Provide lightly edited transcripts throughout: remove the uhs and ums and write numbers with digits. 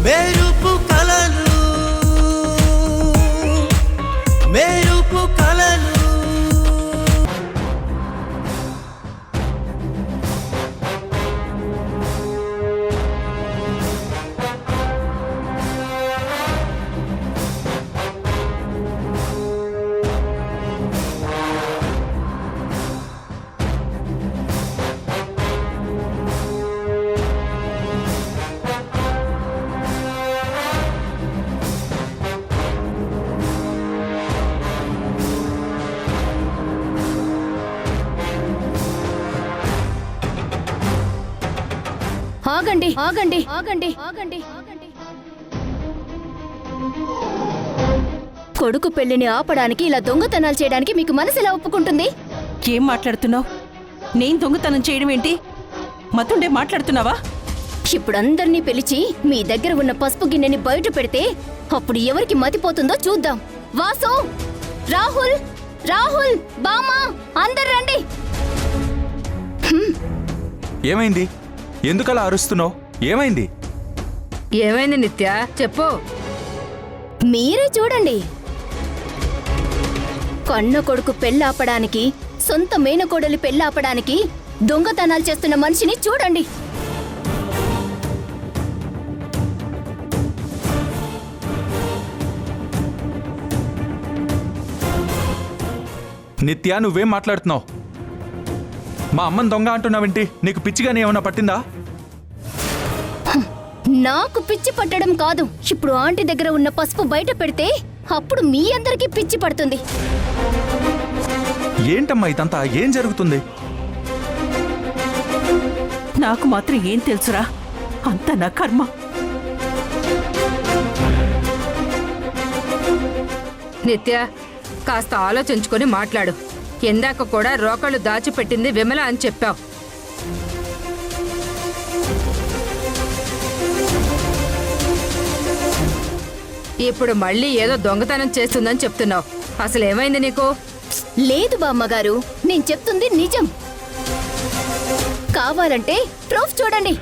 మెరుపు కలలు మెరుపు కలలు ఆగండి ఆగండి ఆగండి ఆగండి కొడుకు పెళ్లిని ఆపడానికి ఇలా దొంగతనాలు చేయడానికి మీకు మనసు ఎలా ఒప్పుకుంటుంది? ఏం మాట్లాడుతున్నావు? నేను దొంగతనం చేయడం ఏంటి? మతుండే మాట్లాడుతున్నావా? ఇప్పుడు అందరినీ పిలిచి మీ దగ్గర ఉన్న పసుపు గిన్నెని బయట పెడితే అప్పుడు ఎవరికి మతిపోతుందో చూద్దాం. వాసు, రాహుల్, రాహుల్, బామా, అందరు రండి. ఏమైంది? ఎందుకలా అరుస్తున్నావు? ఏమైంది? ఏమైంది నిత్య, చెప్పు. మీరే చూడండి. కన్న కొడుకు పెళ్ళాపడానికి, సొంత మేనకోడలి పెళ్ళాపడానికి దొంగతనాలు చేస్తున్న మనిషిని చూడండి. నిత్యా, నువ్వేం మాట్లాడుతున్నావు? మా అమ్మని దొంగ అంటున్నావేంటి? నీకు పిచ్చిగానే ఏమన్నా పట్టిందా? నాకు పిచ్చి పట్టడం కాదు, ఇప్పుడు ఆంటీ దగ్గర ఉన్న పసుపు బయట పెడితే అప్పుడు మీ అందరికీ పిచ్చి పడుతుంది. ఏంటమ్మా ఇదంతా? ఏం జరుగుతుంది? నాకు మాత్రం ఏం తెలుసురా? అంతా నా కర్మ. నిత్య, కాస్త ఆలోచించుకొని మాట్లాడు. ఎందాక కూడా రోకళ్ళు దాచిపెట్టింది విమల అని చెప్పావు. ఇప్పుడు మళ్ళీ ఏదో దొంగతనం చేస్తుందని చెప్తున్నావు. అసలు ఏమైంది నీకు? లేదు బామ్మగారు, నేను చెప్తుంది నిజం. కావాలంటే ప్రూఫ్ చూడండి.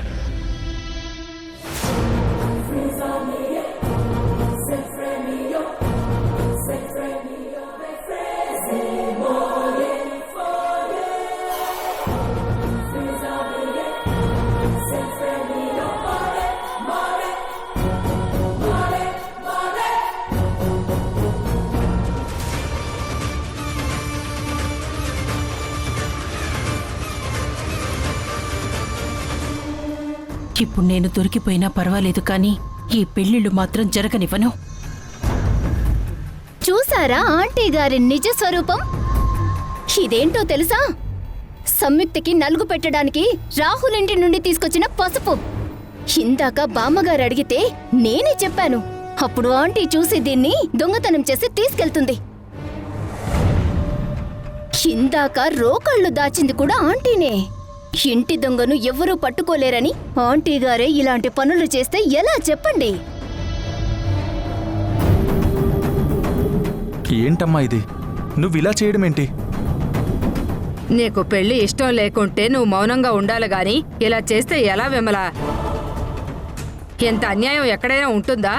ఇప్పుడు నేను దొరికిపోయినా పర్వాలేదు, కానీ ఈ పెళ్లిళ్ళు మాత్రం జరగనివ్వను. చూసారా ఆంటీ గారి నిజ స్వరూపం? ఇదేంటో తెలుసా? సంయుక్తకి నలుగు పెట్టడానికి రాహుల్ ఇంటి నుండి తీసుకొచ్చిన పసుపు. ఇందాక బామ్మగారు అడిగితే నేనే చెప్పాను. అప్పుడు ఆంటీ చూసి దీన్ని దొంగతనం చేసి తీసుకెళ్తుంది. ఇందాక రోకళ్ళు దాచింది కూడా ఆంటీనే. ఇంటి దొంగను ఎవ్వరూ పట్టుకోలేరని ఆంటీ గారే ఇలాంటి పనులు చేస్తే ఎలా చెప్పండి? ఏంటమ్మా ఇది? నువ్వు ఇలా చేయడం ఏంటి? నీకు పెళ్లి ఇష్టం లేకుంటే నువ్వు మౌనంగా ఉండాలి గాని ఇలా చేస్తే ఎలా విమల? ఎంత అన్యాయం ఎక్కడైనా ఉంటుందా?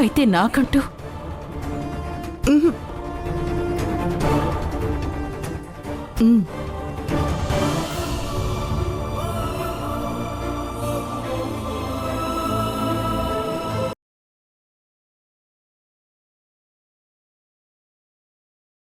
అయితే నాకంటూ